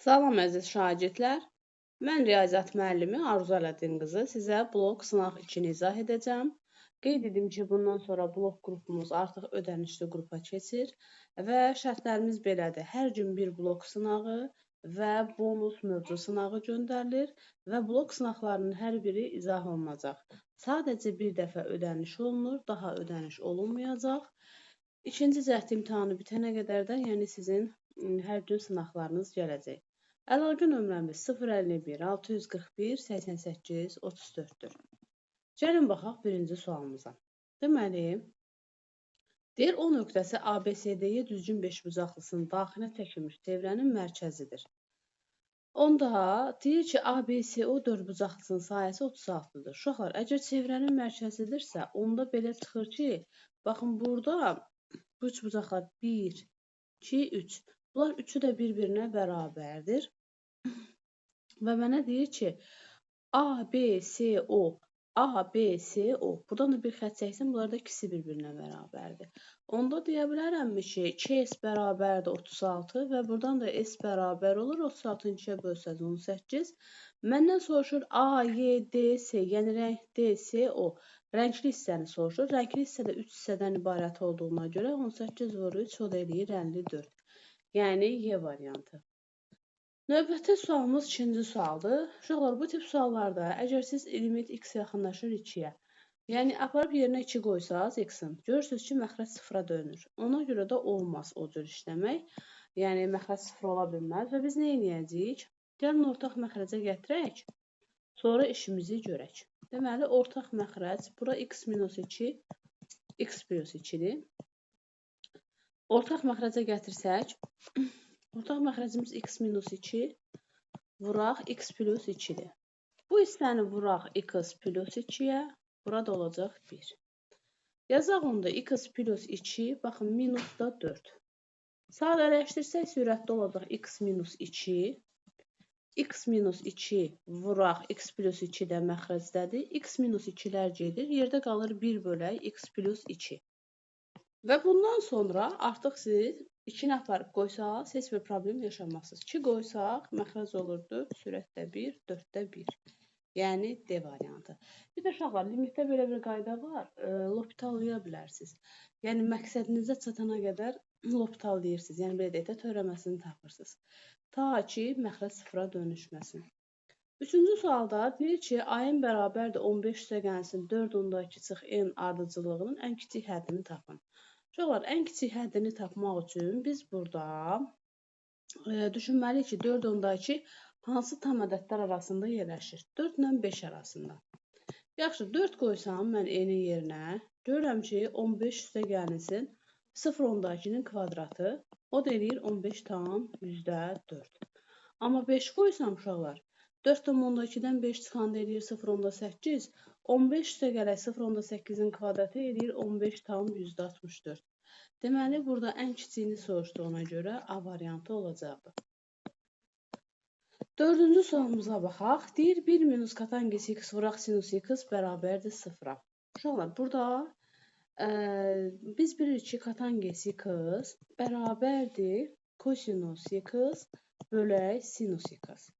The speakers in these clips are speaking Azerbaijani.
Salam əziz şagirdlər. Mən riyaziyyat müəllimi Arzu Ələdin qızı sizə blok sınaq 2-ni izah edəcəm. Qeyd edim ki, bundan sonra blok qrupumuz artıq ödənişli qrupa keçir və şərtlərimiz belədir. Hər gün bir blok sınağı və bonus mövzu sınağı göndərilir və blok sınaqlarının hər biri izah olunacaq. Sadəcə bir dəfə ödəniş olunur, daha ödəniş olunmayacaq. İkinci cəhd imtahanı bitənə qədər də, yəni sizin hər gün sınaqlarınız gələcək. Əlaqə nömrəmiz 051 641 88 34-dür. Gəlin baxaq birinci sualımıza. Deməli, deyir O nöqtəsi ABCD-yə düzgün beşbucaqlısının daxilinə çəkilmiş çevrənin mərkəzidir. Onda deyir ki, ABCO dördbucaqlısının sahəsi 36-dır. Uşaqlar, əgər çevrənin mərkəzidirsə, onda belə çıxır ki, baxın burada bu üç bucaqlar 1, 2, 3. Bunlar üçü də bir-birinə bərabərdir. Və mənə deyir ki, ABCO, ABCO. Buradan da bir xətt çəksin, bunlar da ikisi bir-birinə bərabərdir. Onda deyə bilərəmmi ki, 2S bərabərdir 36 və buradan da S bərabər olur 36-ın 2-yə bölsəz 18. Məndən soruşur AYDS, yəni rəng DSO. Rəngli hissəni soruşur. Rəngli hissədə 3 hissədən ibarət olduğuna görə 18 vurur 3 o da eləyir 54. Yəni Y variantı. Növbəti sualımız ikinci sualdır. Uşaqlar, bu tip suallarda əgər siz limit x yaxınlaşır 2-yə, yəni aparıb yerinə 2 qoysaz x-in, görürsünüz ki, məxrəc sıfıra dönür. Ona görə də olmaz o cür işləmək. Yəni, məxrəc sıfır ola bilməz və biz nə edəcəyik? Gəlin ortaq məxrəcə gətirək, sonra işimizi görək. Deməli, ortaq məxrəc, bura x minus 2, x plus 2-dir. Ortaq məxrəcə gətirsək, ortaq məxrəcimiz x minus 2, vuraq x plus 2-dir. Bu hissəni vuraq x plus 2-yə, burada olacaq 1. Yazaq onda x plus 2, baxın, minus da 4. Sadələşdirsək, sürətdə olacaq x minus 2, x minus 2 vuraq x plus 2 də məxrəcdədir. X minus 2-lər gedir, yerdə qalır 1 bölək x plus 2. Və bundan sonra artıq siz 2-ni aparıb qoysaq, heç bir problem yaşamazsınız. 2 qoysaq, məxrəc olur 4, sürətdə 1, 4-də 1. Yəni, D variantı. Bir də uşaqlar, limitdə belə bir qayda var, lopitallaya bilərsiniz. Yəni, məqsədinizə çatana qədər lopitallıyırsınız. Yəni, belə deyək də, törəməsini tapırsınız. Ta ki, məxrəc sıfıra dönüşməsin. Üçüncü sualda deyir ki, ayın bərabərdir 15 üstəgəlsin 4 onda 2 çıx n ardıcıllığının ən kiçik həddini tapın. Uşaqlar, ən kiçik həddini tapmaq üçün biz burada düşünməliyik ki, 4 onda 2 hansı tam ədədlər arasında yerləşir? 4 ilə 5 arasında. Yaxşı, 4 qoysam mən n-in yerinə, görürəm ki, 15 üstəgəlsin 0 onda 2-nin kvadratı, o da eləyir 15 tam %4. Amma 5 qoysam, uşaqlar, 4 tam onda 2-dən 5 çıxanda eləyir 0 onda 8, 15 üstəgələk 0 onda 8-in kvadratı eləyir 15 tam %64. Deməli, burada ən kiçiyini soruşduğuna görə A variantı olacaqdır. Dördüncü sualımıza baxaq. Deyir, 1 minus katangesi x vuraq sinus x bərabərdir 0-a. Uşaqlar, burada biz bilirik ki, katangesi x bərabərdir kosinus x bölək sinus x.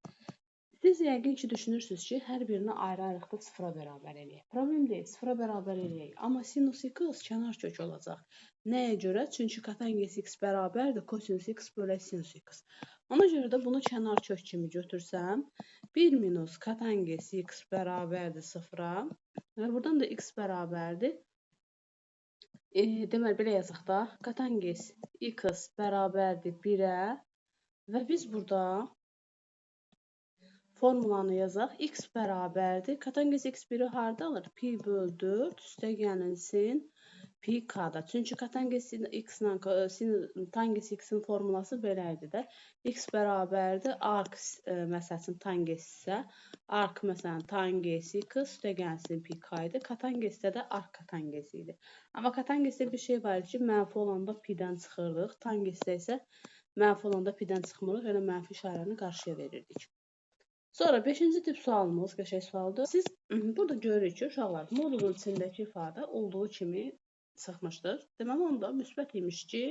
Siz yəqin ki, düşünürsünüz ki, hər birini ayrı-ayrıqda sıfıra bərabər eləyək. Problem deyil, sıfıra bərabər eləyək. Amma sinus x kənar kök olacaq. Nəyə görə? Çünki katangesi x bərabərdir kosinus x bölək sinus x. Ona görə də bunu kənar kök kimi götürsəm, 1 minus katangesi x bərabərdir sıfıra. Buradan da x bərabərdir. Deməli, belə yazaq da, katangesi x bərabərdir 1-ə və biz burada formulanı yazaq. X bərabərdir. Katangesi x 1-i harda alır? Pi böl 4 üstəgəlsin pi k-da. Çünki katangesi x-lə tangesi x-in formulası belə idi də. X bərabərdir. Arc məsələn tangesi isə arc məsələn tangesi x üstəgəlsin pi k idi. Katangesidə də arc katangesi idi. Amma katangesidə bir şey var ki, mənfi olanda pi-dən çıxırdıq. Tangesidə isə mənfi olanda pi-dən çıxmırıq. Yəni mənfi işarəni qarşıya verirdik. Sonra 5-ci tip sualımız qəşəng sualdır. Siz burada görürük ki, uşaqlar modulun içindəki ifadə olduğu kimi çıxmışdır. Deməli, onda müsbət imiş ki,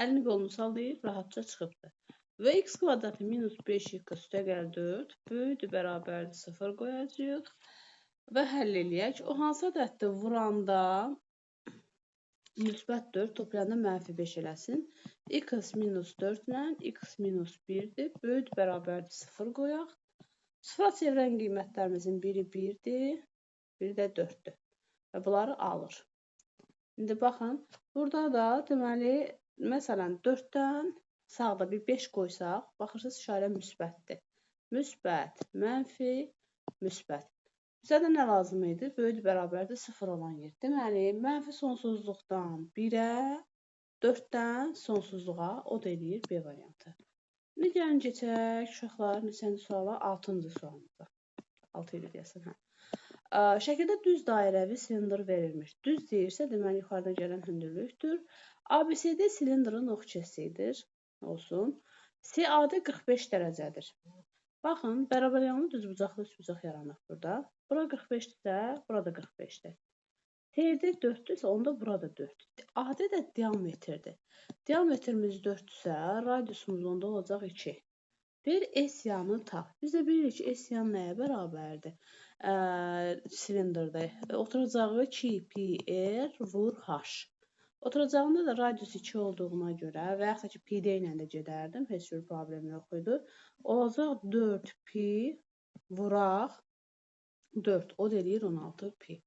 əlini qolunu sallayıb rahatca çıxıbdır. Və x kvadratı minus 5y üstə gəl 4 böyükdür, bərabərdir 0 qoyacağıq və həll eləyək. O hansı ədəddir vuranda müsbət 4 toplayanda mənfi 5 eləsin. X minus 4 ilə x minus 1-dir. Böyükdür, bərabərdir 0 qoyaq. Sıfıra çevirən qiymətlərimizin biri 1-dir, biri də 4-dür. Və bunları alır. İndi baxın, burada da deməli, məsələn 4-dən sağda bir 5 qoysaq, baxırsınız işarə müsbətdir. Müsbət, mənfi, müsbət. Bizə də nə lazım idi? Böyük bərabərdir 0 olan yer. Deməli, mənfi sonsuzluqdan 1-ə, 4-dən sonsuzluğa o da eləyir B variantı. İndi gəlin keçək uşaqlar neçənci suala? 6-cı sualımıza. 6 ilə deyəsən, hə. Şəkildə düz dairəvi silindr verilmiş. Düz deyirsə, deməli, yuxarıdan gələn hündürlükdür. ABCD silindrin ox kəsiyidir. Olsun. CAD 45 dərəcədir. Baxın, bərabər yanlı düzbucaqlı üçbucaq yaranır burada. Bura 45-dirsə, burada 45-dir. CD 4-dürsə, onda burada 4-dür. AD də diametrdir. Diametrimiz 4-dürsə, radiusumuz onda olacaq 2. Bir S yanı tap. Biz də bilirik ki, S yanı nəyə bərabərdir? Silindrdə. Oturacağı 2πr vur h. Oturacağında da radius 2 olduğuna görə və yaxud da ki, pd ilə də gedərdim. Heç bir problem yox idi. Olacaq 4pi vuraq 4. O da eləyir 16pi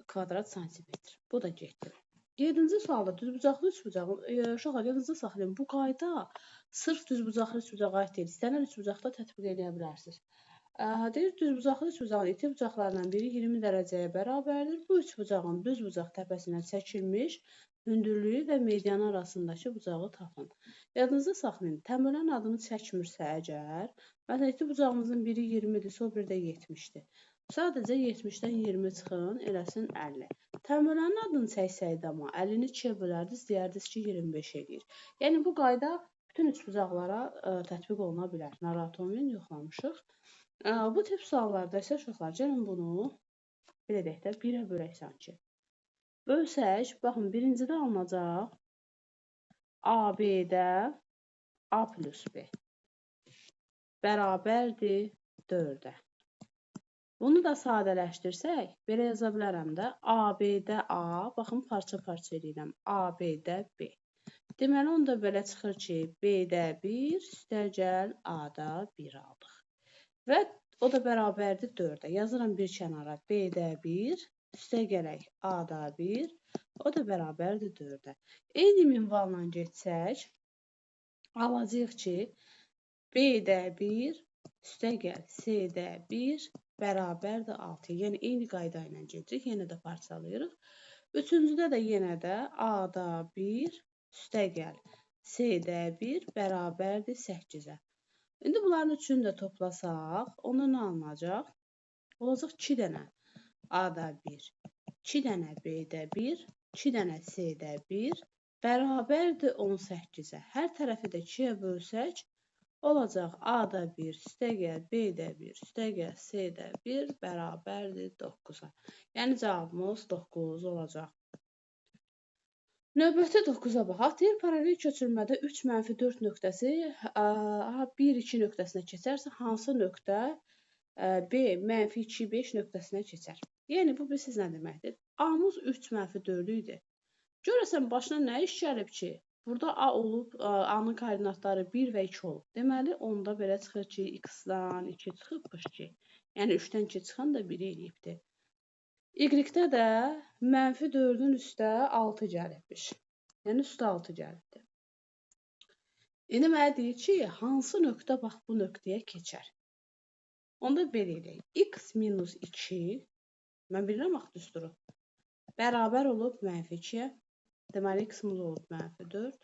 kvadrat santimetr. Bu da getdi. 7-ci sualda düzbucaqlı üçbucağın, uşaqlar yadınızda saxlayın. Bu qayda sırf düzbucaqlı üçbucağa aid deyil. İstənilən üçbucaqda tətbiq edə bilərsiniz. Deyir, düzbucaqlı üçbucağın iti bucaqlarından biri 20 dərəcəyə bərabərdir. Bu üçbucağın düz bucaq təpəsindən çəkilmiş hündürlüyü və medianı arasındakı bucağı tapın. Yadınızda saxlayın, təmələn adını çəkmirsə əgər, məsələn, iti bucağımızın biri 20-dirsə, o bir də 70-dir. Sadəcə 70-dən 20 çıxın, eləsin 50. Təmələnin adını çəksəydi amma 50-ni 2-yə bölərdiniz, deyərdiniz ki, 25 eləyir. Yəni, bu qayda bütün üçbucaqlara tətbiq oluna bilər. Narahat olmayın, yoxlamışıq. Bu tip suallarda isə uşaqlar, gəlin bunu belə deyək də, 1-ə bölək sanki. Bölsək, baxın, birincidə alınacaq AB-də A plus B bərabərdir 4-ə. Bunu da sadələşdirsək, belə yaza bilərəm də, AB-də A, baxın, parça-parça edirəm, AB-də B. Deməli, onda belə çıxır ki, B-də 1, üstəgəl A-da 1 aldıq. Və o da bərabərdir 4-ə. Yazıram bir kənara B-də 1, üstə gələk A-da 1, o da bərabərdir 4-ə. Eyni minvalla getsək, alacağıq ki, B-də 1, üstə gəl C-də 1, bərabərdir 6. Yəni, eyni qayda ilə gedirik, yenə də parçalayırıq. Üçüncüdə də yenə də A-da 1, üstə gəl C-də 1, bərabərdir 8-ə. İndi bunların üçünü də toplasaq, ona nə alınacaq? Olacaq 2 dənə A-da 1, 2 dənə B-də 1, 2 dənə C-də 1, bərabərdir 18-ə. Hər tərəfi də 2-yə bölsək, olacaq A-da 1, üstəgəl B-də 1, üstəgəl C-də 1, bərabərdir 9-a. Yəni, cavabımız 9 olacaq. Növbəti 9-a baxaq. Deyir, paralel köçürmədə 3-4 nöqtəsi 1-2 nöqtəsinə keçərsə, hansı nöqtə B-2-5 nöqtəsinə keçər? Yəni, bu bilirsiniz nə deməkdir? A-mız 3-4 idi. Görəsən, başına nə iş gəlib ki, burada A olub, A-nın koordinatları 1 və 2 olub. Deməli, onda belə çıxır ki, X-dan 2 çıxıbmış ki, yəni 3-dən 2 çıxan da 1 eləyibdir. Y-də də -4-ün üstə 6 gəlibmiş. Yəni, üstə 6 gəlibdir. İndi mənə deyir ki, hansı nöqtə bax bu nöqtəyə keçər? Onda belə eləyək. X minus 2, mən bilirəm axı düsturu, bərabər olub -2-yə. Deməli, X-imiz olub -4.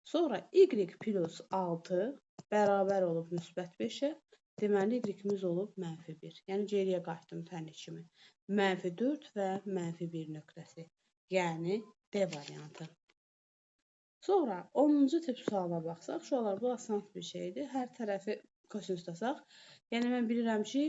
Sonra Y plus 6 bərabər olub müsbət 5-ə. Deməli, Y-imiz olub -1. Yəni, geriyə qayıtdım tənlik kimi. -4 və -1 nöqtəsi. Yəni, D variantı. Sonra 10-cu tip suala baxsaq, şualar bu asan bir şeydir. Hər tərəfi kosinus tasaq. Yəni, mən bilirəm ki,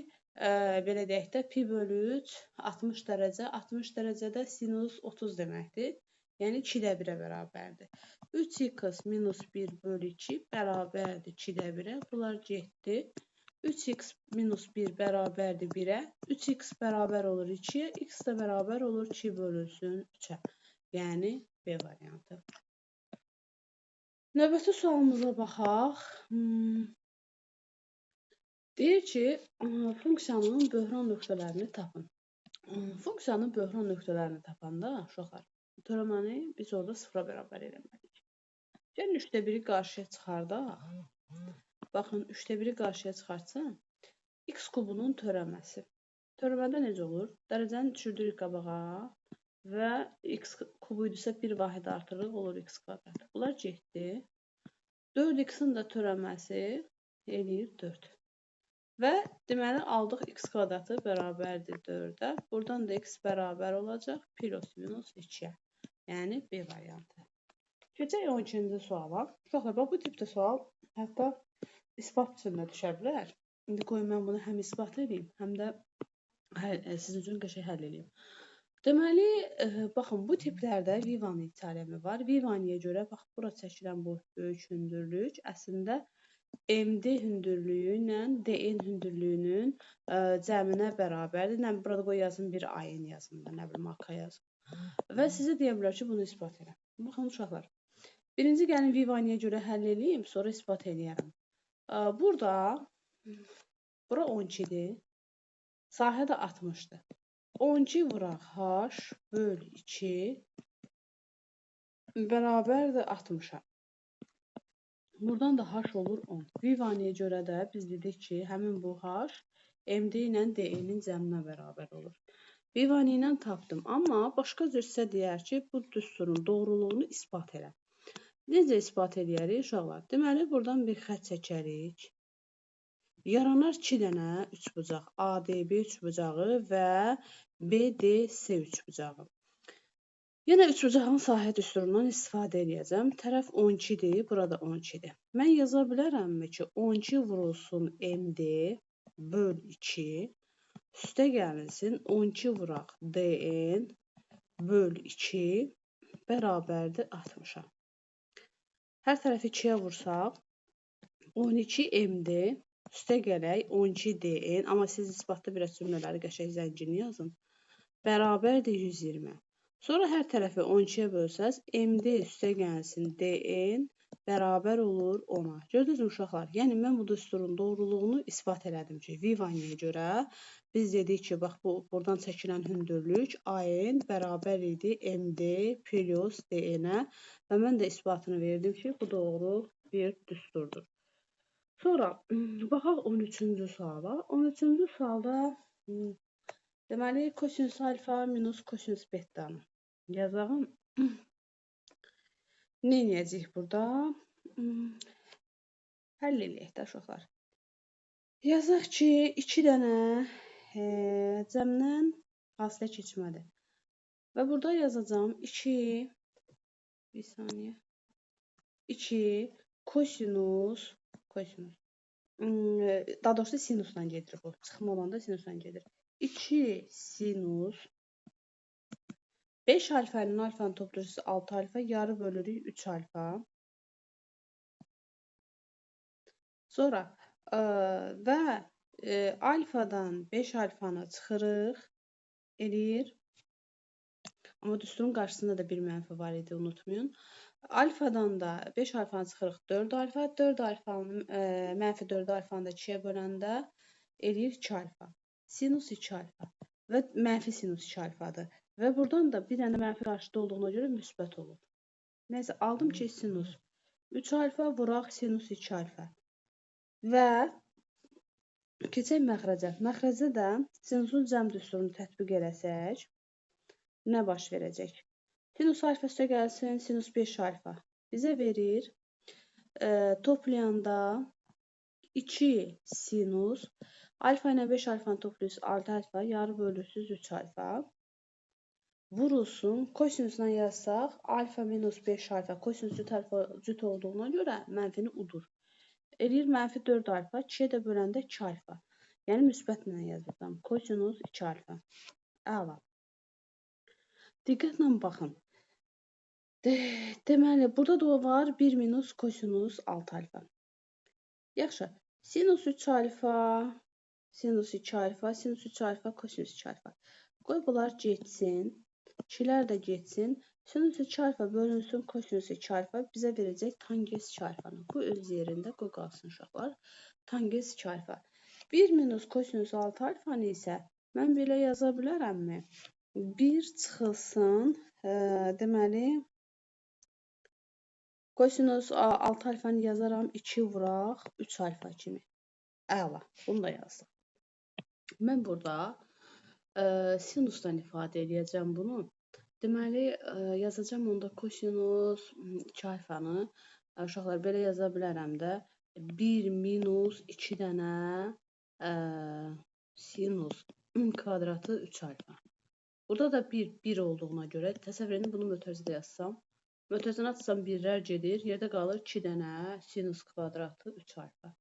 belə deyək də, pi bölü 3, 60 dərəcə. 60 dərəcədə sinus 30 deməkdir. Yəni 2-də 1-ə bərabərdir. 3x minus 1 bölü 2 bərabərdir 2-də 1-ə. Bunlar getdi. 3x minus 1 bərabərdir 1-ə. 3x bərabər olur 2-yə. X də bərabər olur 2 bölünsün 3-ə. Yəni B variantı. Növbəti sualımıza baxaq. Deyir ki, funksiyanın böhran nöqtələrini tapın. Funksiyanın böhran nöqtələrini tapanda, uşaqlar, törəməni biz orada sıfıra bərabər eləməliyik. Gəlin 3-də 1-i qarşıya çıxardaq. Baxın, 3-də 1-i qarşıya çıxartsam, x kubunun törəməsi. Törəmədə necə olur? Dərəcəni düşürdürük qabağa və x kubu idisə bir vahid artırıq, olur x kvadrat. Bunlar getdi. 4x-in də törəməsi eləyir 4. Və deməli, aldıq x kvadratı bərabərdir 4-ə. Buradan da x bərabər olacaq plus minus 2-yə. Yəni B variantı. Keçək 12-ci suala. Uşaqlar, bax, bu tipdə sual hətta isbat üçün də düşə bilər. İndi qoyun mən bunu həm isbat edeyim, həm də sizin üçün qəşəng həll edeyim. Deməli, baxın, bu tiplərdə Vivanın teoremi var. Vivaniyə görə, bax, bura çəkilən bu böyük hündürlük əslində MD hündürlüyü ilə DN hündürlüyünün cəminə bərabərdir. Nə burada qoy yazın, bir ayın yazın da, nə bilim, AK yazın. Və sizə deyə bilər ki, bunu isbat edin. Baxın, uşaqlar. Birinci gəlin Vivaniyə görə həll edeyim, sonra isbat edəyərəm. Burada, bura 12-dir. Sahə də 60-dır. 12 vuraq H böl 2 bərabərdir 60-a. Buradan da H olur 10. Vivaniyə görə də biz dedik ki, həmin bu H MD ilə DN-in cəminə bərabər olur. Vivani ilə tapdım. Amma başqa cür sizə deyər ki, bu düsturun doğruluğunu isbat elə. Necə ispat edərik, uşaqlar? Deməli, buradan bir xətt çəkərik. Yaranar 2 dənə üçbucaq. ADB üçbucağı və BDS üçbucağı. Yenə üçbucağın sahə düsturundan istifadə edəcəm. Tərəf 12-dir, burada 12-dir. Mən yaza bilərəmmi ki, 12 vurulsun MD böl 2 üstə gəlinsin 12 vuraq DN böl 2 bərabərdir 60-a. Hər tərəfi 2-yə vursaq 12 MD üstə gələk 12 DN, amma siz isbatda biraz cümlələri qəşəng zənginli yazın. Bərabərdir 120. Sonra hər tərəfi 12-yə bölsəz, MD üstə gəlsin DN bərabər olur 10-a. Gördünüz mü, uşaqlar? Yəni, mən bu düsturun doğruluğunu isbat elədim ki, Vivaniyə görə biz dedik ki, bax, buradan çəkilən hündürlük AN bərabər idi MD plus DN-ə və mən də isbatını verdim ki, bu doğru bir düsturdur. Sonra, baxaq 13-cü suala. 13-cü sualda deməli, kosinüs alfa minus kosinüs betanı yazağım. Nə edəcəyik burada? Həll eləyək də, uşaqlar. Yazaq ki, 2 dənə cəmdən fasilə keçmədir. Və burada yazacağım 2, bir saniyə, 2 kosinus, daha doğrusu sinusdan gedir bu. Çıxma olanda sinusdan gedir. 2 sinus 5 alfa ilə alfanın toplayıcısı 6 alfa, yarı bölürük 3 alfa. Sonra və alfadan 5 alfanı çıxırıq, eləyir. Amma düsturun qarşısında da bir mənfi var idi, unutmayın. Alfadan da 5 alfanı çıxırıq 4 alfa, 4 alfanın mənfi 4 alfanı da 2-yə böləndə eləyir 2 alfa. Sinus 2 alfa və mənfi sinus 2 alfadır. Və buradan da bir dənə mənfi qarşıda olduğuna görə müsbət olur. Nəysə, aldım ki, sinus 3 alfa vuraq sinus 2 alfa. Və keçək məxrəcə. Məxrəcə də sinusun cəm düsturunu tətbiq eləsək, nə baş verəcək? Sinus alfa üstə gəlsin, sinus 5 alfa. Bizə verir, toplayanda 2 sinus, alfa ilə 5 alfanı toplayırız 6 alfa, yarı bölürsüz 3 alfa. Vurulsun, kosinüslə yazsaq, alfa minus 5 alfa, kosinüs cüt olduğuna görə mənfini udur. Eləyir mənfi 4 alfa, 2-yə də böləndə 2 alfa. Yəni, müsbətlə yazırsam, kosinus 2 alfa. Əla. Diqqətlə baxın. Deməli, burada da o var 1 minus kosinus 6 alfa. Yaxşı. Sinus 3 alfa, sinus 2 alfa, sinus 3 alfa, kosinus 2 alfa. Qoy bunlar getsin. 2'lər də getsin. Sinus 2 alfa bölünsün kosinus 2 alfa bizə verəcək tangens 2 alfanı. Bu öz yerində qoy qalsın uşaqlar. Tangens 2 alfa. 1 minus kosinus 6 alfanı isə mən belə yaza bilərəmmi? 1 çıxılsın, deməli, kosinus 6 alfanı yazaram, 2 vuraq, 3 alfa kimi. Əla, bunu da yazdım. Mən burada sinusdan ifadə edəcəm bunu. Deməli, yazacağım onda kosinus 2 alfanı. Uşaqlar, belə yaza bilərəm də. 1 minus 2 dənə sinus kvadratı 3 alfa. Burada da 1 olduğuna görə təsəvvür edin, bunu mötərizədə yazsam. Mötərizəni atsam 1'lər gedir. Yerdə qalır 2 dənə sinus kvadratı 3 alfa.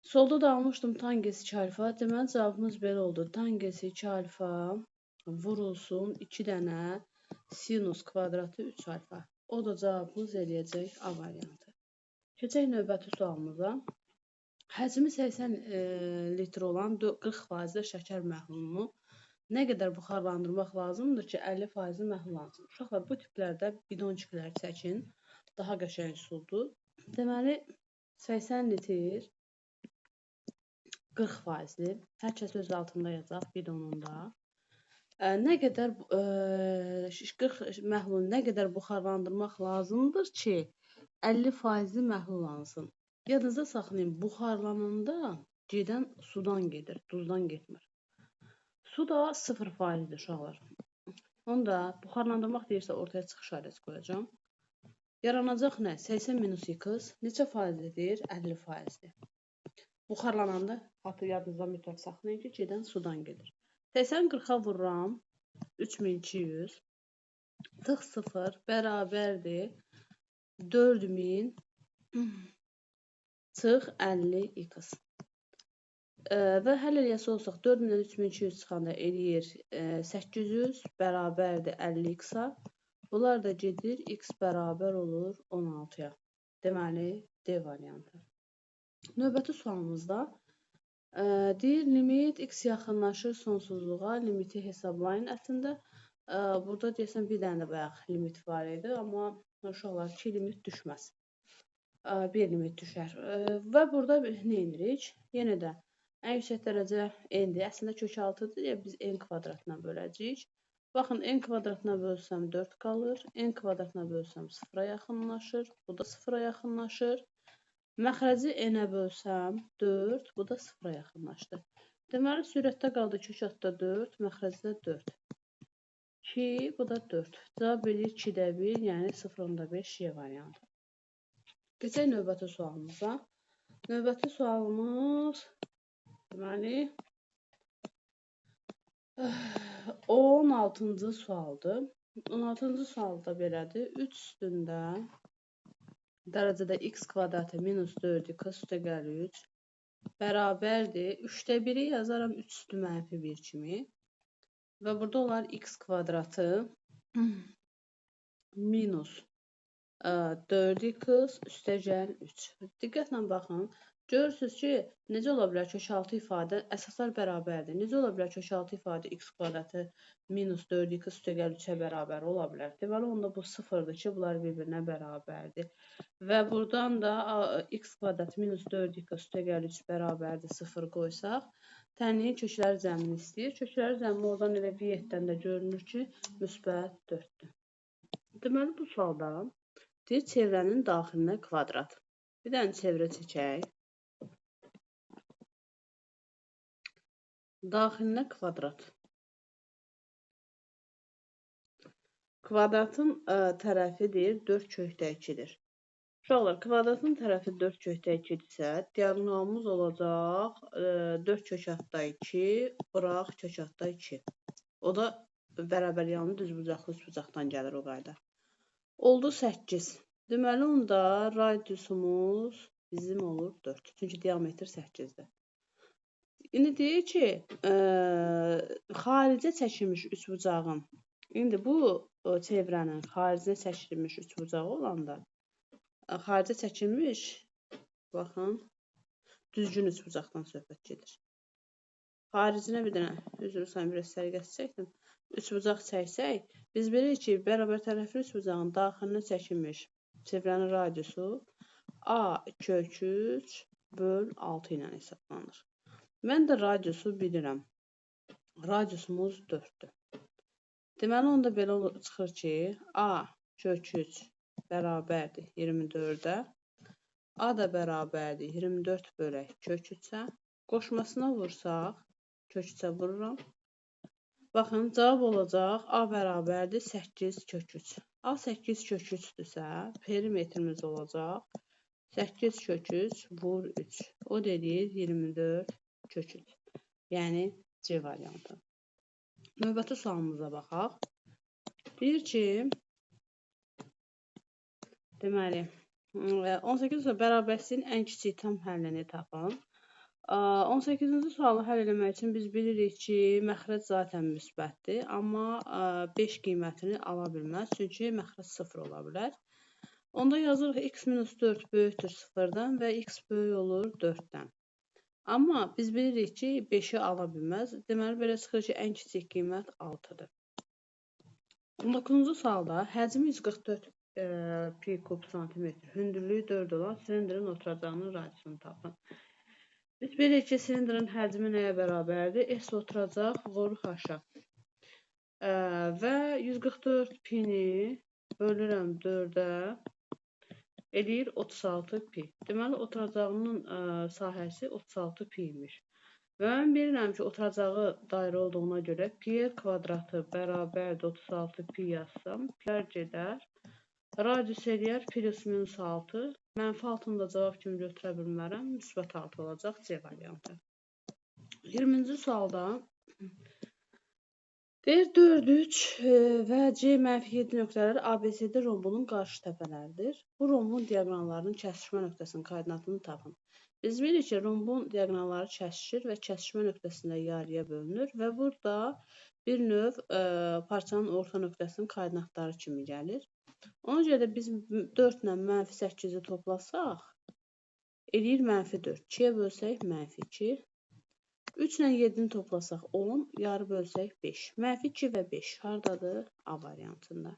Solda da almışdım tangens 2 alfa. Deməli, cavabımız belə oldu. Tangens 2 alfa vurulsun 2 dənə sinus kvadratı 3 alfa. O da cavabımız eləyəcək A variantı. Keçək növbəti sualımıza. Həcmi 80 litr olan 40% şəkər məhlulunu nə qədər buxarlandırmaq lazımdır ki, 50% məhullansın? Uşaqlar, bu tiplərdə bidonçiklər çəkin. Daha qəşəng üsuldur. Deməli, 80 litr 40%-li. Hər kəs öz altında yazaq bidonunda. Nə qədər 40 məhlulu nə qədər buxarlandırmaq lazımdır ki, 50%-li məhullansın. Yadınızda saxlayın, buxarlananda gedən sudan gedir, duzdan getmir. Su da 0%-dir uşaqlar. Onu da buxarlandırmaq deyirsə ortaya çıxış işarəsi qoyacağam. Yaranacaq nə? 80 minus x neçə faizlidir? 50%-dir. Buxarlananda, hatı yadınızda mütləq saxlayın ki, gedən sudan gedir. 80 40-a vururam, 3200, tıx 0 bərabərdir 4000 çıx 50x. Və həll eləyəsi olsaq, 4000-dən 3200 çıxanda eləyir 800 bərabərdir 50x-a. Bunlar da gedir, x bərabər olur 16-ya. Deməli, D variantı. Növbəti sualımızda deyir, limit x yaxınlaşır sonsuzluğa, limiti hesablayın. Əslində, burada deyəsən bir dənə də bayaq limit var idi, amma uşaqlar 2 limit düşməz. 1 limit düşər. Və burada nə edirik? Yenə də ən yüksək dərəcə n-dir. Əslində kök 6-dır, ya biz n kvadratına böləcəyik. Baxın, n kvadratına bölsəm 4 qalır, n kvadratına bölsəm 0-a yaxınlaşır, bu da 0-a yaxınlaşır. Məxrəci n-ə bölsəm 4, bu da 0-a yaxınlaşdı. Deməli, sürətdə qaldı kök 4, məxrəcdə 4. 2, bu da 4. Cavab edir 2-də 1, yəni 0.5 Y variantı. Keçək növbəti sualımıza. Növbəti sualımız, deməli, 16-cı sualdır. 16-cı sualda belədir. 3 üstündə dərəcədə x kvadratı minus 4x üstə gəlir 3 bərabərdir. 3-də 1-i yazaram 3 üstü mənfi 1 kimi. Və burada olar x kvadratı minus 4x üstə gəl 3. Diqqətlə baxın. Görürsünüz ki, necə ola bilər kök 6 ifadə əsaslar bərabərdir. Necə ola bilər kök 6 ifadə x kvadratı minus 4x üstə gəl 3-ə bərabər ola bilər. Deməli, onda bu 0-dır ki, bunlar bir-birinə bərabərdir. Və buradan da x kvadratı minus 4x üstə gəl 3 bərabərdir 0 qoysaq, tənliyin kökləri cəmini istəyir. Kökləri cəmini oradan elə bir yetdən də görünür ki, müsbət 4-dür. Deməli, bu sualda deyir, çevrənin daxilinə kvadrat. Bir dənə çevrə çəkək. Daxilinə kvadrat. Kvadratın tərəfi deyir 4 kökdə 2-dir. Uşaqlar, kvadratın tərəfi 4 kökdə 2-dirsə, diaqonalımız olacaq 4 kök altda 2, bıraq kök altda 2. O da bərabər yanı düzbucaqlı üçbucaqdan gəlir o qayda. Oldu 8. Deməli, onda radiusumuz bizim olur 4. Çünki diametr 8-dir. İndi deyir ki, xaricə çəkilmiş üçbucağın İndi bu çevrənin xaricə çəkilmiş üçbucağı olanda, xaricə çəkilmiş, baxın, düzgün üçbucaqdan söhbət gedir. Xaricinə bir dənə, üzr istəyirəm, biraz səliqəsiz çəkdim. Üçbucaq çəksək, biz bilirik ki, bərabər tərəfli üçbucağın daxilinə çəkilmiş çevrənin radiusu A kök 3 böl 6 ilə hesablanır. Mən də radiusu bilirəm. Radiusumuz 4-dür. Deməli, onda belə çıxır ki, A kök 3 bərabərdir 24-ə, A da bərabərdir 24 bölək kök 3-ə. Qoşmasına vursaq, kök 3-ə vururam. Baxın, cavab olacaq A bərabərdir 8 kök 3. A 8 kök 3-dürsə, perimetrimiz olacaq 8 kök 3 vur 3. O dediğiniz 24 kök 3. Yəni C variantı. Növbəti sualımıza baxaq. Deyir ki, deməli, 18 bərabərsizliyin ən kiçik tam həllini tapın. 18-ci sualı həll etmək üçün biz bilirik ki, məxrəc zaten müsbətdir, amma 5 qiymətini ala bilməz, çünki məxrəc 0 ola bilər. Onda yazırıq x minus 4 böyükdür 0-dan və x böyük olur 4-dən. Amma biz bilirik ki, 5-i ala bilməz. Deməli, belə çıxır ki, ən kiçik qiymət 6-dır. 19-cu sualda həcmi 144 pi kub santimetr, hündürlüyü 4 olan silindrin oturacağının radiusunu tapın. Biz bilirik ki, silindrin həcmi nəyə bərabərdir? S oturacaq vur H-a. Və 144 pini bölürəm 4-ə. Eləyir 36 pi. Deməli, oturacağının sahəsi 36 pi imiş. Və mən bilirəm ki, oturacağı dairə olduğuna görə pi kvadratı bərabərdir 36 pi yazsam, pilər gedər. Radius eləyər plus minus 6. Mənfi 6-nı da cavab kimi götürə bilmərəm. Müsbət 6 olacaq C variantı. 20-ci sualda deyir 4, 3 və C mənfi 7 nöqtələri ABCD rombunun qarşı təpələridir. Bu rombun diaqramlarının kəsişmə nöqtəsinin koordinatını tapın. Biz bilirik ki, rombun diaqramları kəsişir və kəsişmə nöqtəsində yarıya bölünür və burada bir növ parçanın orta nöqtəsinin koordinatları kimi gəlir. Ona görə də biz 4 ilə mənfi 8-i toplasaq, eləyir mənfi 4. 2-yə bölsək mənfi 2. 3 ilə 7-ni toplasaq 10, yarı bölsək 5. Mənfi 2 və 5 hardadır? A variantında.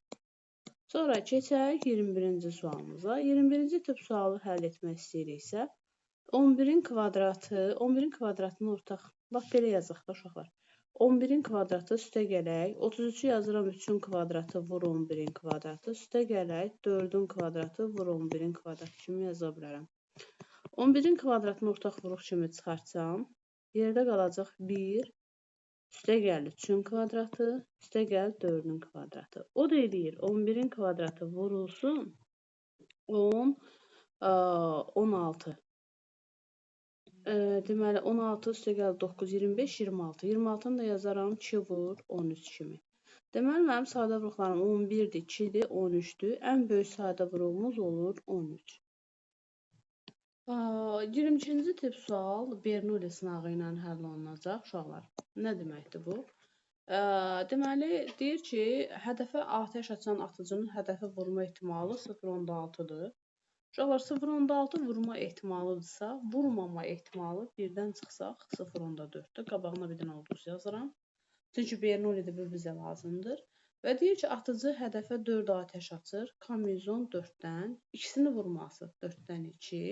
Sonra keçək 21-ci sualımıza. 21-ci tip sualı həll etmək istəyiriksə, 11-in kvadratını ortaq, bax belə yazaq da uşaqlar. 11-in kvadratı üstə gələk, 33-ü yazıram 3-ün kvadratı vur 11-in kvadratı, üstə gələk 4-ün kvadratı vur 11-in kvadratı kimi yaza bilərəm. 11-in kvadratını ortaq vuruq kimi çıxartsam, yerdə qalacaq 1, üstə gəl 3-ün kvadratı, üstə gəl 4-ün kvadratı. O da eləyir 11-in kvadratı vurulsun 10, 16. Deməli, 16 üstə gəl 9, 25, 26. 26-nı da yazaram 2 vur 13 kimi. Deməli, mənim sadə vuruqlarım 11-dir, 2-dir, 13-dür. Ən böyük sadə vuruğumuz olur 13. 22-ci tip sual Bernoulli sınağı ilə həll olunacaq uşaqlar. Nə deməkdir bu? Deməli, deyir ki, hədəfə atəş açan atıcının hədəfə vurma ehtimalı 0.6-dır. Uşaqlar 0.6 vurma ehtimalıdırsa, vurmama ehtimalı 1-dən çıxsaq 0.4-dür. Qabağına bir dənə ulduz yazıram. Çünki Bernoulli-də bu bizə lazımdır. Və deyir ki, atıcı hədəfə 4 atəş açır. Kamizon 4-dən, ikisini vurması 4-dən 2.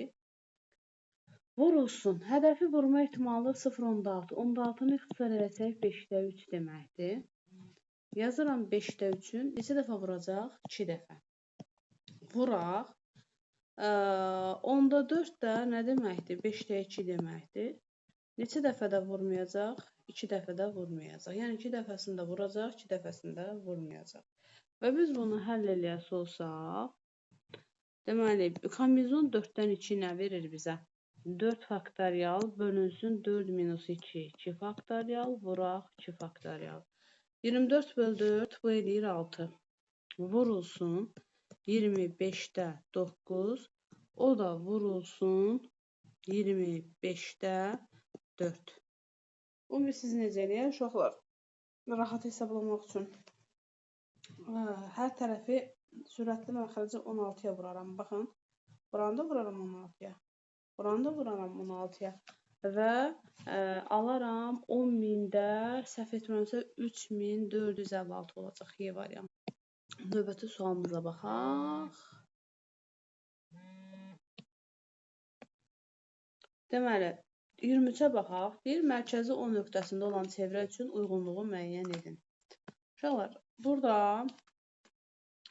Vurulsun. Hədəfi vurma ehtimalı 0.6. 16-nı ixtisar etsək 5-də 3 deməkdir. Yazıram 5-də 3-ün. Neçə dəfə vuracaq? 2 dəfə. Vuraq. 10-da 4 də nə deməkdir? 5-də 2 deməkdir. Neçə dəfə də vurmayacaq? 2 dəfə də vurmayacaq. Yəni 2 dəfəsində vuracaq, 2 dəfəsində vurmayacaq. Və biz bunu həll eləyəsi olsaq, deməli, kamizon 4-dən 2 nə verir bizə? 4 faktorial bölünsün 4 minus 2, 2 faktorial, vuraq 2 faktorial. 24 böl 4 bu eləyir 6. Vurulsun 25-də 9, o da vurulsun 25-də 4. Ümid siz necə eləyər uşaqlar? Rahat hesablamaq üçün. hər tərəfi sürətli məxrəci 16-ya vuraram. Baxın, buranda vuraram 16-ya. Buranda vuraram 16-ya. Və alaram 10.000-də, səhv etmirəmsə 3456 olacaq Y variantı. Növbəti sualımıza baxaq. Deməli, 23-ə baxaq. Deyir, mərkəzi O nöqtəsində olan çevrə üçün uyğunluğu müəyyən edin. Uşaqlar, burada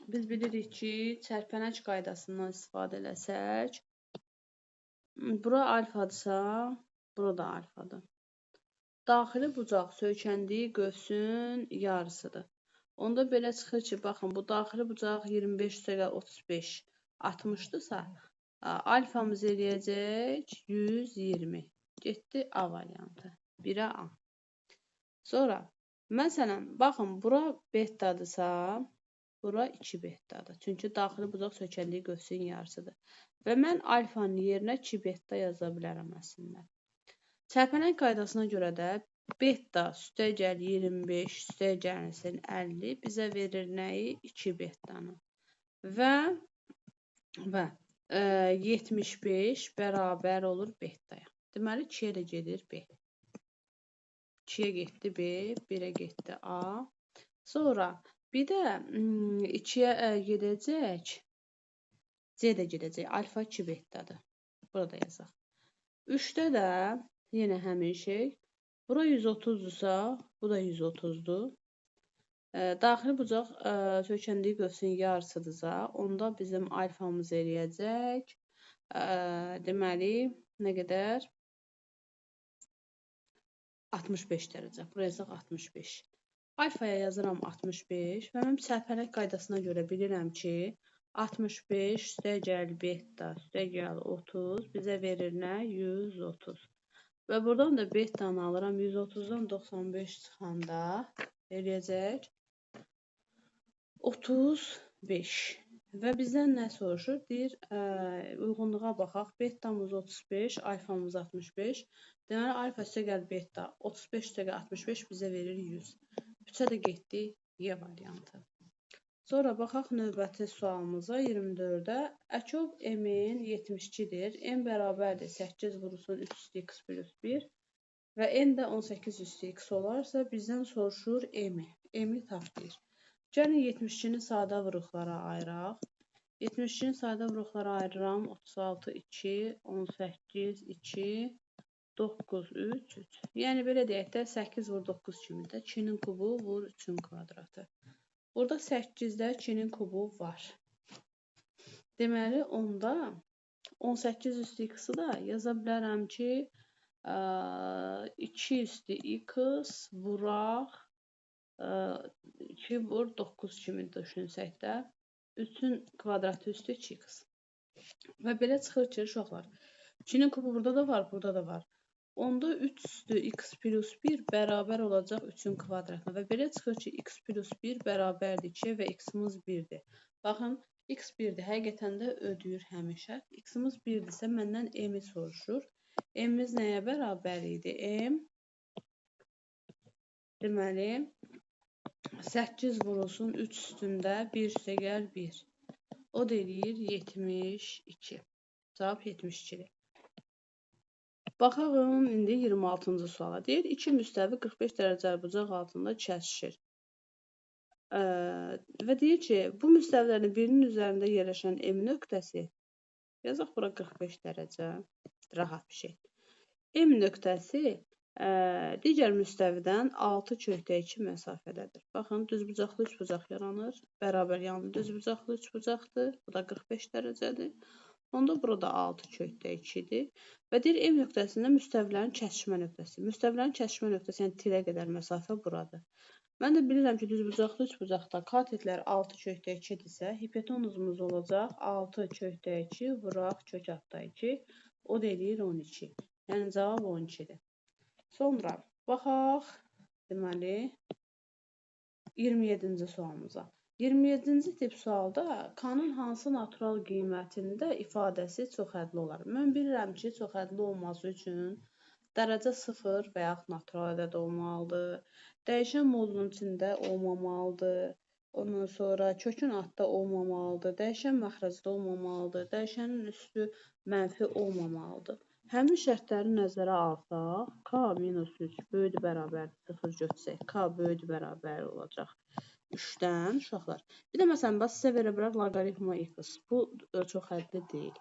biz bilirik ki, çərpənək qaydasından istifadə eləsək, bura alfadırsa, bura da alfadır. Daxili bucaq söykəndiyi qövsün yarısıdır. Onda belə çıxır ki, baxın, bu daxili bucaq 25/35 60-dırsa, alfamız eləyəcək 120. Getdi A variantı. 1-ə A. Sonra, məsələn, baxın, bura betadırsa, bura 2 betadır. Çünki daxili bucaq söykəndiyi qövsün yarısıdır. Və mən alfanın yerinə 2 beta yaza bilərəm əslində. Çərpənək qaydasına görə də beta üstəgəl 25 üstəgəlsin 50 bizə verir nəyi? 2 betanı. Və 75 bərabər olur betaya. Deməli 2-yə də gedir B. 2-yə getdi B, 1-ə getdi A. Sonra bir də 2-yə gedəcək, C də gedəcək. Alfa 2 betadır. Burada yazaq. 3-də də yenə həmin şey. Bura 130-dursa, bu da 130-dur. Daxili bucaq söykəndiyi qövsün yarısıdırsa, onda bizim alfamız eləyəcək. Deməli, nə qədər? 65 dərəcə. Buraya yazaq 65. Alfaya yazıram 65 və mən çərpənək qaydasına görə bilirəm ki, 65 üstəgəl beta üstəgəl 30 bizə verir nə? 130. Və buradan da betanı alıram. 130-dan 95 çıxanda eləyəcək 35. Və bizdən nə soruşur? Deyir, uyğunluğa baxaq. Betamız 35, alfamız 65. Deməli, alfa üstəgəl beta 35 üstəgəl 65 bizə verir 100. 3-ə də getdi Y variantı. Sonra baxaq növbəti sualımıza 24-də. Əkov M-in 72-dir. M bərabərdir 8 vurulsun 3 üstü x plus 1 və N də 18 üstü x olarsa bizdən soruşur M-i. M-i tapdıyır. Gəlin 72-ni sadə vuruqlara ayıraq. 72-ni sadə vuruqlara ayırıram. 36, 2, 18, 2, 9, 3, 3. Yəni belə deyək də 8 vur 9 kimi də 2-nin kubu vur 3-ün kvadratı. Burada 8-də 2-nin kubu var. Deməli, onda 18 üstü x-i da yaza bilərəm ki, 2 üstü x vuraq 2 vur 9 kimi düşünsək də 3-ün kvadratı üstü 2x. Və belə çıxır ki, uşaqlar, 2-nin kubu burada da var, burada da var. Onda 3 üstü x plus 1 bərabər olacaq 3-ün kvadratına. Və belə çıxır ki, x plus 1 bərabərdir 2 və x-imiz 1-dir. Baxın, x 1-dir, həqiqətən də ödəyir həmişə. X-imiz 1-dirsə, məndən m-i soruşur. M-imiz nəyə bərabər idi? M, deməli, 8 vurulsun 3 üstündə 1 üstəgəl 1. O da eləyir 72. Cavab 72-dir. Baxalım indi 26-cı suala. Deyir, 2 müstəvi 45 dərəcəli bucaq altında kəsişir. Və deyir ki, bu müstəvilərin birinin üzərində yerləşən M nöqtəsi, yazaq bura 45 dərəcə, rahat bir şey. M nöqtəsi digər müstəvidən 6/2 məsafədədir. Baxın, düzbucaqlı üçbucaq yaranır. Bərabər yanlı düzbucaqlı üçbucaqdır. Bu da 45 dərəcədir. Onda burada 6/2-dir. Və deyir, M nöqtəsində müstəvilərin kəsişmə nöqtəsi. Müstəvilərin kəsişmə nöqtəsi, yəni tirə qədər məsafə buradır. Mən də bilirəm ki, düzbucaqlı üçbucaqda katetlər 6/2-dirsə, hipotenuzumuz olacaq 6/2 vuraq kök altda 2. O da eləyir 12. Yəni cavab 12-dir. Sonra baxaq, deməli, 27-ci sualımıza. 27-ci tip sualda K-nın hansı natural qiymətində ifadəsi çoxhədli olar? Mən bilirəm ki, çoxhədli olması üçün dərəcə 0 və yaxud natural ədəd olmalıdır. Dəyişən modulun içində olmamalıdır. Ondan sonra kökün altda olmamalıdır, dəyişən məxrəcdə olmamalıdır, dəyişənin üstü mənfi olmamalıdır. Həmin şərtləri nəzərə alsaq, k minus 3 böyüdür bərabərdir 0 götürsək, k böyüdür bərabər olacaq 3-dən uşaqlar. Bir də məsələn, bax sizə verə bilər loqaritma x. Bu çox hədli deyil.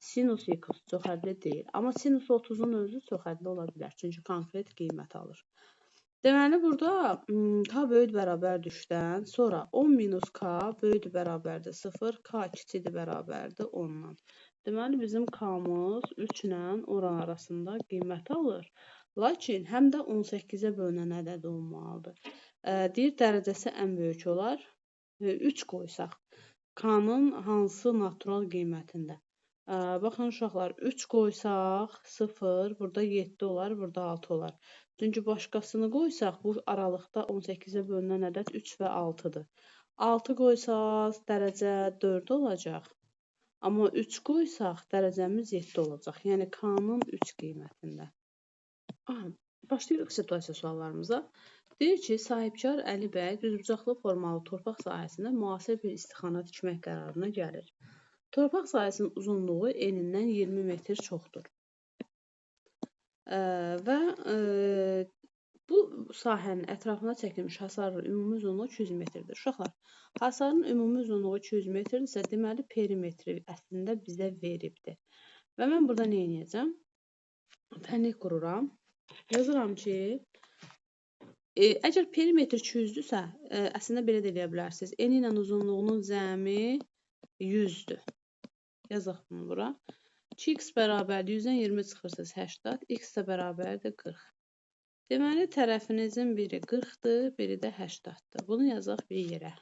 Sinus x çox hədli deyil. Amma sinus 30-un özü çox hədli ola bilər. Çünki konkret qiymət alır. Deməli, burada k böyüdür bərabərdir 3-dən, sonra 10 minus k böyüdür bərabərdir 0, k kiçikdir bərabərdir 10-dan. Deməli, bizim k-mız 3 ilə oran arasında qiymət alır. Lakin həm də 18-ə bölünən ədəd olmalıdır. Deyir, dərəcəsi ən böyük olar. 3 qoysaq, k-nın hansı natural qiymətində? Baxın uşaqlar, 3 qoysaq 0, burada 7 olar, burada 6 olar. Çünki başqasını qoysaq, bu aralıqda 18-ə bölünən ədəd 3 və 6-dır. 6 qoysaq, dərəcə 4 olacaq. Amma 3 qoysaq, dərəcəmiz 7 olacaq. Yəni, k-nın 3 qiymətində. Başlayırıq situasiya suallarımıza. Deyir ki, sahibkar Əli bəy düzbucaqlı formalı torpaq sahəsində müasir bir istixana tikmək qərarına gəlir. Torpaq sahəsinin uzunluğu enindən 20 metr çoxdur. Və bu sahənin ətrafına çəkilmiş hasarın ümumi uzunluğu 200 metrdir. Uşaqlar, hasarın ümumi uzunluğu 200 metrdirsə, deməli perimetri əslində bizə veribdir. Və mən burada nə edəcəm? Fənlik qururam. Yazıram ki, əgər perimetr 200-dürsə, əslində belə də eləyə bilərsiniz. Eni ilə uzunluğunun cəmi 100-dür. Yazaq bunu bura. 2x bərabərdir 100-dən 20 çıxırsınız 80, x də bərabərdir 40. Deməli, tərəfinizin biri 40-dır, biri də 80-dır. Bunu yazaq bir yerə.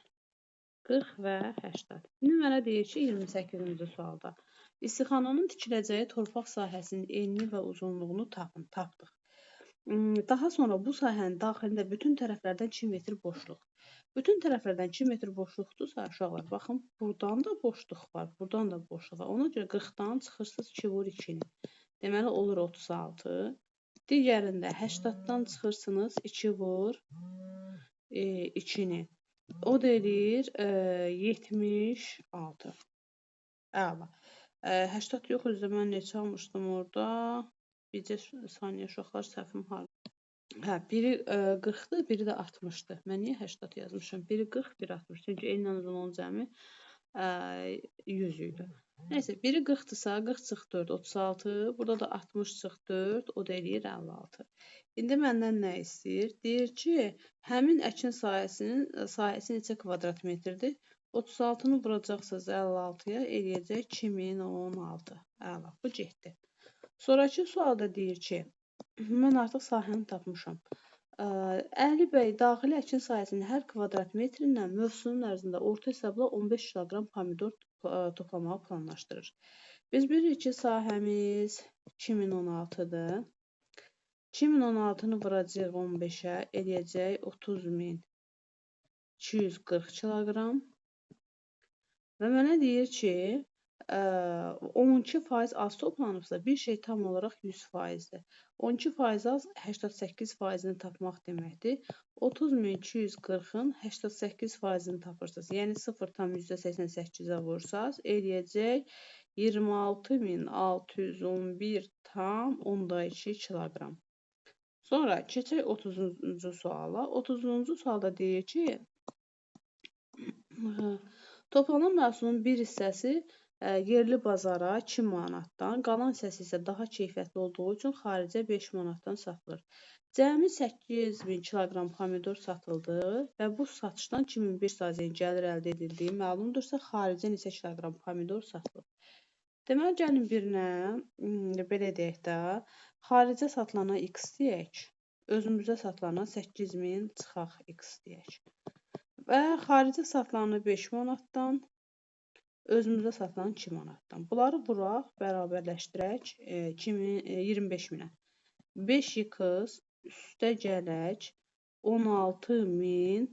40 və 80. İndi mənə deyir ki, 28-ci sualda istixananın tikiləcəyi torpaq sahəsinin enini və uzunluğunu tapdıq. Daha sonra bu sahənin daxilində bütün tərəflərdən 2 metr boşluq. Bütün tərəflərdən 2 metr boşluqdursa, uşaqlar, baxın, buradan da boşluq var, buradan da boşluq var. Ona görə 40-dan çıxırsınız 2 vur 2-ni. Deməli, olur 36. Digərində 80-dan çıxırsınız 2 vur 2-ni. O da eləyir 76. Əla. 80 yox, özdə mən neçə almışdım orada? Bircə saniyə uşaqlar səhvim harada? Hə, biri 40-dır, biri də 60-dır. Mən niyə 80 yazmışam? Biri 40, biri 60. Çünki enlə uzunluğun cəmi 100 idi. Nəysə, biri 40-dırsa, 40 çıx 4, 36. Burada da 60 çıx 4, o da eləyir 56. İndi məndən nə istəyir? Deyir ki, həmin əkin sahəsi neçə kvadrat metrdir? 36-nı vuracaqsınız 56-ya, eləyəcək 2016. Əla, bu getdi. Sonraki sualda deyir ki, mən artıq sahəni tapmışam. Əli bəy daxili əkin sahəsinin hər kvadrat metrindən mövsümün ərzində orta hesabla 15 kiloqram pomidor toplamağı planlaşdırır. Biz bilirik ki, sahəmiz 2016-dır. 2016-nı vuracaq 15-ə, eləyəcək 30.240 kiloqram. Və mənə deyir ki, 12% az toplanıbsa, bir şey tam olaraq 100%-dir. 12% az 88%-ni tapmaq deməkdir. 30.240-ın 88%-ni tapırsınız. Yəni 0,88-ə vursaz, eləyəcək 26.611,2 kiloqram. Sonra keçək 30-cu suala. 30-cu sualda deyir ki, toplanan məhsulun bir hissəsi yerli bazara 2 manatdan, qalan hissəsi isə daha keyfiyyətli olduğu üçün xaricə 5 manatdan satılır. Cəmi 8000 kiloqram pomidor satıldı və bu satışdan 2100 gəlir əldə edildiyi məlumdursa, xaricə neçə kiloqram pomidor satılır. Deməli, gəlin birinə, belə deyək də, xaricə satılana x deyək, özümüzə satılana 8000 çıxaq x deyək. Və xaricə satılanı 5 manatdan, özümüzə satılan 2 manatdan. Bunları vuraq, bərabərləşdirək 25.000-ə. 5x üstə gələk 16.000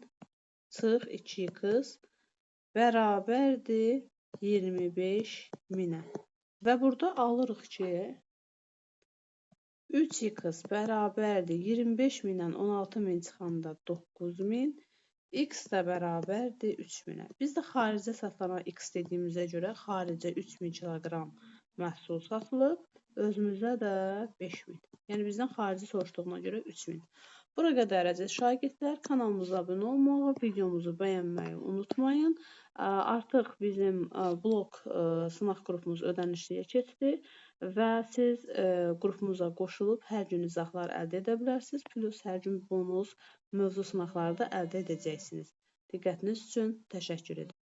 çıx 2x bərabərdir 25.000-ə. Və burada alırıq ki, 3x bərabərdir 25.000-dən 16.000 çıxanda 9.000. X də bərabərdir 3000-ə. Biz də xaricə satılan X dediyimizə görə xaricə 3000 kiloqram məhsul satılıb, özümüzə də 5000. Yəni bizdən xarici soruşduğuna görə 3000. Bura qədər əziz şagirdlər, kanalımıza abunə olmağı, videomuzu bəyənməyi unutmayın. Artıq bizim blog sınaq qrupumuz ödənişliyə keçdi və siz qrupumuza qoşulub hər gün izahlar əldə edə bilərsiniz. Plus hər gün bonus mövzu sınaqları da əldə edəcəksiniz. Diqqətiniz üçün təşəkkür edirəm.